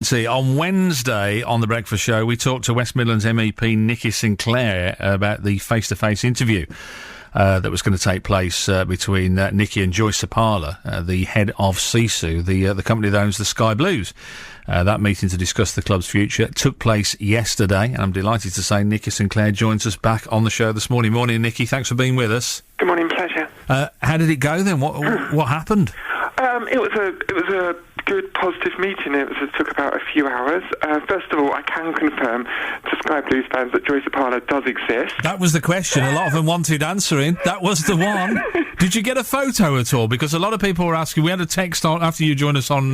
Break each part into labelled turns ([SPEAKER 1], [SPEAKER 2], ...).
[SPEAKER 1] See, on Wednesday on The Breakfast Show, we talked to West Midlands MEP Nikki Sinclaire about the face-to-face interview that was going to take place between Nikki and Joy Seppala, the head of SISU, the company that owns the Sky Blues. That meeting to discuss the club's future took place yesterday, and I'm delighted to say Nikki Sinclaire joins us back on the show this morning. Morning, Nikki. Thanks for being with us.
[SPEAKER 2] Good morning, pleasure.
[SPEAKER 1] How did it go then? What happened?
[SPEAKER 2] It was a good, positive meeting. It took about a few hours. First of all, I can confirm to Sky Blues fans that Joy Seppala does exist.
[SPEAKER 1] That was the question. A lot of them wanted answering. That was the one. Did you get a photo at all? Because a lot of people were asking. We had a text after you joined us on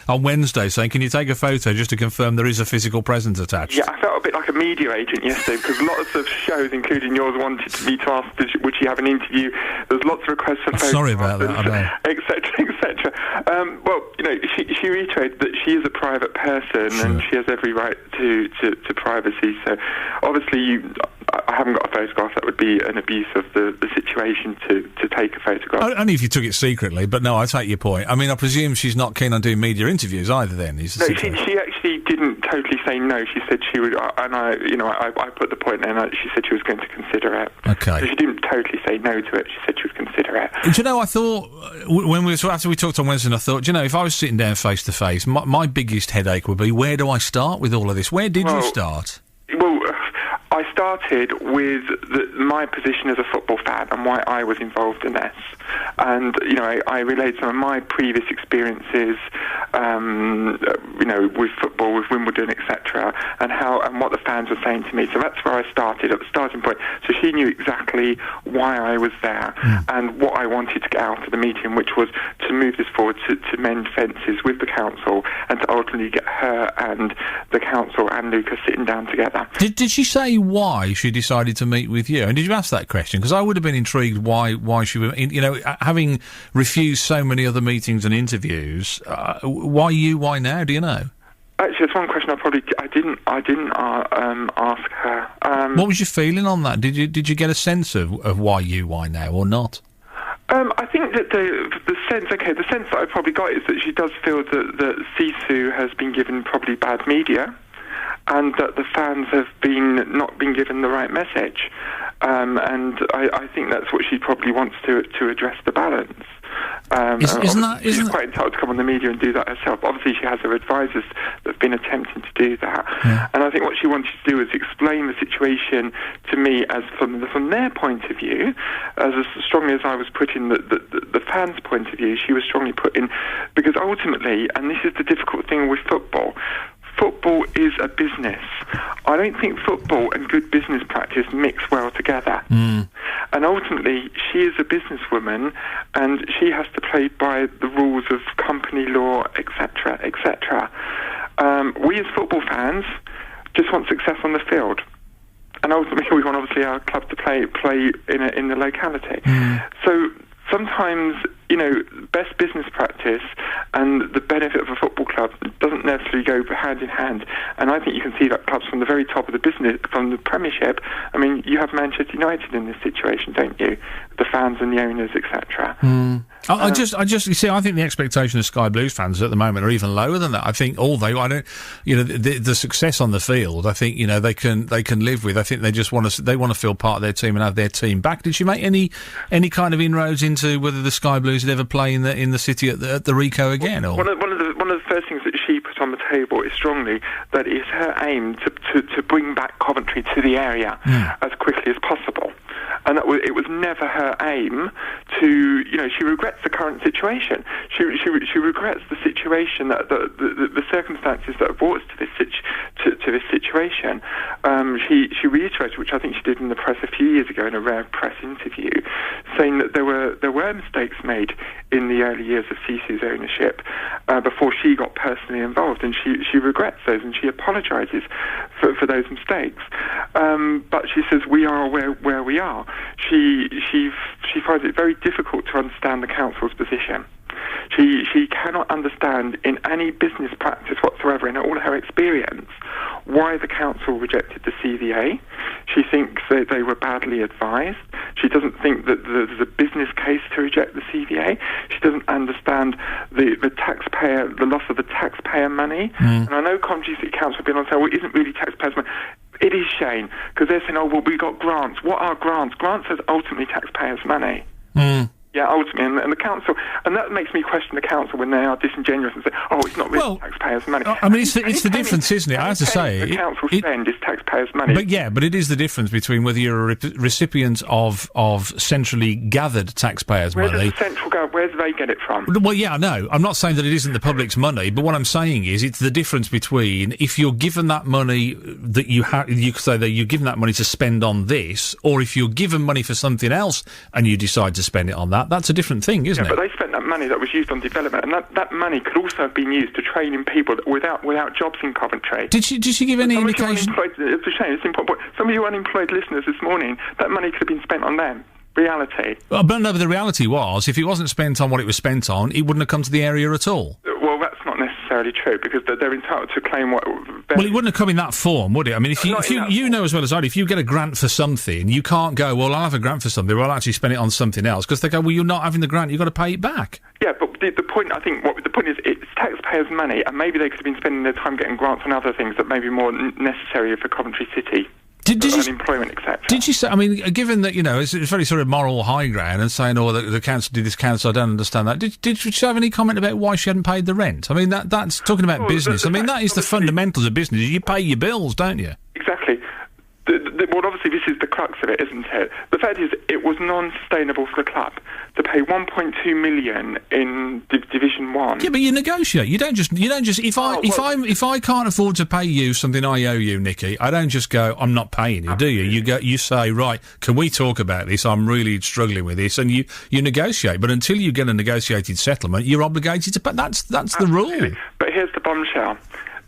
[SPEAKER 1] Wednesday saying, "Can you take a photo just to confirm there is a physical presence attached?"
[SPEAKER 2] Yeah, I felt a bit like a media agent yesterday because lots of shows, including yours, wanted me to ask, would she have an interview? There's lots of requests for photos.
[SPEAKER 1] Sorry about that. I know.
[SPEAKER 2] Etc. etc. Well, you know, she reiterated that she is a private person and she has every right to privacy. So, obviously, I haven't got a photograph. That would be an abuse of the situation to take a photograph.
[SPEAKER 1] Only if you took it secretly, but no, I take your point. I mean, I presume she's not keen on doing media interviews either then?
[SPEAKER 2] No, she actually didn't totally say no. She said she would, and I put the point in, she said she was going to consider it.
[SPEAKER 1] Okay.
[SPEAKER 2] So she didn't totally say no to it. She said she would consider it.
[SPEAKER 1] Do you know, I thought, after we talked on Wednesday, I thought, if I was sitting down face to face, my biggest headache would be, where do I start with all of this? Where did you start?
[SPEAKER 2] Well, I started with my position as a football fan and why I was involved in this. And, I relayed some of my previous experiences, with football, with Wimbledon, etc., and what the fans were saying to me. So that's where I started, at the starting point. So she knew exactly why I was there and what I wanted to get out of the meeting, which was to move this forward, to mend fences with the council and to ultimately get her and the council and Lucas sitting down together.
[SPEAKER 1] Did she say why she decided to meet with you? And did you ask that question? Because I would have been intrigued why she would, having refused so many other meetings and interviews, why you, why now, do you know?
[SPEAKER 2] Actually, that's one question I didn't ask her.
[SPEAKER 1] What was your feeling on that? Did you get a sense of why you, why now, or not?
[SPEAKER 2] I think that the sense that I probably got is that she does feel that SISU has been given probably bad media, and that the fans have not been given the right message. And I think that's what she probably wants to address the balance. She's quite entitled to come on the media and do that herself. Obviously, she has her advisors that have been attempting to do that. Yeah. And I think what she wanted to do is explain the situation to me as from their point of view, as strongly as I was putting the fans' point of view. She was strongly put in, because ultimately, and this is the difficult thing with football is a business. I don't think football and good business practice mix well together. And ultimately, she is a businesswoman, and she has to play by the rules of company law, etc., etc. We as football fans just want success on the field. And ultimately, we want, obviously, our club to play in the locality. So sometimes, best business practice and the benefit of a football club doesn't necessarily go hand in hand. And I think you can see that clubs from the very top of the business, from the Premiership. I mean, you have Manchester United in this situation, don't you? The fans and the owners, etc.
[SPEAKER 1] I think the expectation of Sky Blues fans at the moment are even lower than that. I think the success on the field, I think, they can live with. I think they just want to feel part of their team and have their team back. Did she make any kind of inroads into whether the Sky Blues would ever play in the city at the Rico again? Or?
[SPEAKER 2] One of the first things that she put on the table is strongly that it's her aim to bring back Coventry to the area as quickly as possible. And it was never her aim to, she regrets the current situation. She regrets the situation, that the circumstances that have brought us to this situation. She reiterated, which I think she did in the press a few years ago in a rare press interview, saying that there were mistakes made in the early years of SISU's ownership before she got personally involved, and she regrets those, and she apologises for those mistakes. But she says we are where we are. She finds it very difficult to understand the council's position. She cannot understand in any business practice whatsoever, in all her experience, why the council rejected the CVA. She thinks that they were badly advised. She doesn't think that there's a business case to reject the CVA. She doesn't understand the loss of the taxpayer money. And I know Coventry City Council have been on saying, well, it isn't really taxpayers' money. It is, Shane, because they're saying, oh, well, we got grants. What are grants? Grants is ultimately taxpayers' money. Yeah, ultimately, and the council, and that makes me question the council when they are disingenuous and say, "Oh, it's not really taxpayers' money."
[SPEAKER 1] I mean, it's the difference, isn't it? I have to say,
[SPEAKER 2] the council spend is taxpayers' money.
[SPEAKER 1] But it is the difference between whether you're a recipient of centrally gathered taxpayers' money.
[SPEAKER 2] Where does the central go? Where do they get it from?
[SPEAKER 1] Well, yeah, no, I'm not saying that it isn't the public's money, but what I'm saying is it's the difference between if you're given that money that you could say that you're given that money to spend on this, or if you're given money for something else and you decide to spend it on that. That's a different thing, isn't it?
[SPEAKER 2] But they spent that money that was used on development, and that money could also have been used to train in people without jobs in Coventry.
[SPEAKER 1] Did she give any indication?
[SPEAKER 2] It's a shame. It's important. Some of you unemployed listeners this morning, that money could have been spent on them. Reality.
[SPEAKER 1] But no, the reality was, if it wasn't spent on what it was spent on, it wouldn't have come to the area at all.
[SPEAKER 2] Well, that's not necessarily true, because they're entitled to claim what...
[SPEAKER 1] Well, it wouldn't have come in that form, would it? I mean, if you know as well as I do, if you get a grant for something, you can't go, well, I'll have a grant for something, or I'll actually spend it on something else, because they go, well, you're not having the grant, you've got to pay it back. Yeah, but the point, I think, the point is, it's taxpayers' money, and maybe they could have been spending their time getting grants on other things that may be more necessary for Coventry City. Unemployment, etc. Did you say, I mean, given that, you know, it's very sort of moral high ground and saying, oh, the council did this, council, I don't understand that. Did she have any comment about why she hadn't paid the rent? I mean, that's talking about business. I mean, that is the fundamentals of business. You pay your bills, don't you?
[SPEAKER 2] Exactly. Well, obviously, this is the crux of it, isn't it? The fact is, it was non-sustainable for the club to pay 1.2 million in Division 1.
[SPEAKER 1] Yeah, but you negotiate. You don't just. If I can't afford to pay you something I owe you, Nikki, I don't just go, I'm not paying you, do you? You say, right, can we talk about this? I'm really struggling with this, and you negotiate. But until you get a negotiated settlement, you're obligated to pay. That's the rule.
[SPEAKER 2] But here's the bombshell.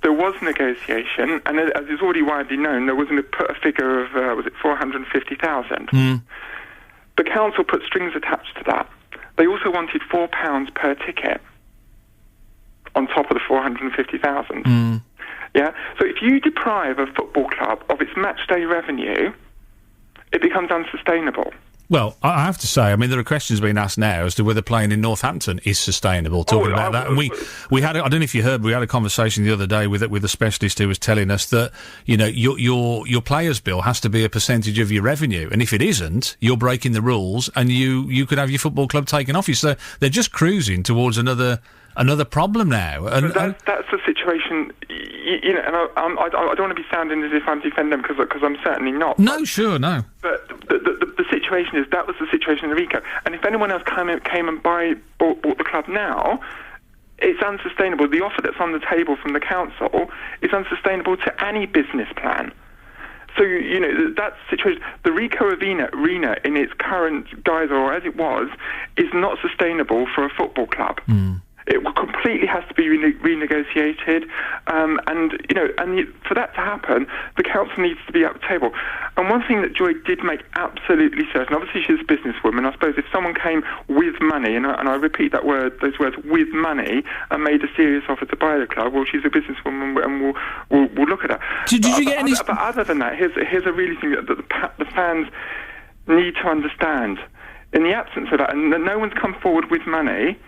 [SPEAKER 2] There was negotiation, and as is already widely known, there was a figure of, was it 450,000? The council put strings attached to that. They also wanted £4 per ticket on top of the 450,000. Yeah? So if you deprive a football club of its match day revenue, it becomes unsustainable.
[SPEAKER 1] Well, I have to say, I mean, there are questions being asked now as to whether playing in Northampton is sustainable, talking about that. And we had, I don't know if you heard, but we had a conversation the other day with a specialist who was telling us that, you know, your players' bill has to be a percentage of your revenue. And if it isn't, you're breaking the rules and you could have your football club taken off you. So they're just cruising towards another problem now. And
[SPEAKER 2] that's the situation, you know, and I don't want to be sounding as if I'm defending them, because I'm certainly not.
[SPEAKER 1] No, sure, no.
[SPEAKER 2] But the situation is, that was the situation in Rico. And if anyone else came and bought the club now, it's unsustainable. The offer that's on the table from the council is unsustainable to any business plan. So, you know, that situation, the Rico Arena in its current guise, or as it was, is not sustainable for a football club. It completely has to be renegotiated, and you know, for that to happen, the council needs to be at the table. And one thing that Joy did make absolutely certain, obviously she's a businesswoman. I suppose if someone came with money, and I repeat those words, with money, and made a serious offer to buy the club, well, she's a businesswoman, and we'll look at that.
[SPEAKER 1] Did you get any?
[SPEAKER 2] But other than that, here's a really thing that the fans need to understand. In the absence of that, and no one's come forward with money,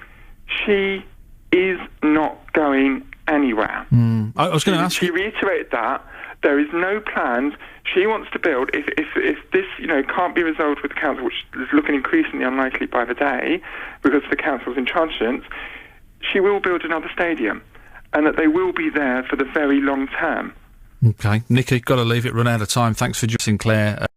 [SPEAKER 2] she is not going anywhere.
[SPEAKER 1] I was going to ask you.
[SPEAKER 2] She reiterated that there is no plans. She wants to build. If this, you know, can't be resolved with the council, which is looking increasingly unlikely by the day, because the council's intransigence, she will build another stadium, and that they will be there for the very long term.
[SPEAKER 1] Okay, Nikki, got to leave it. Run out of time. Thanks for Joy Sinclaire.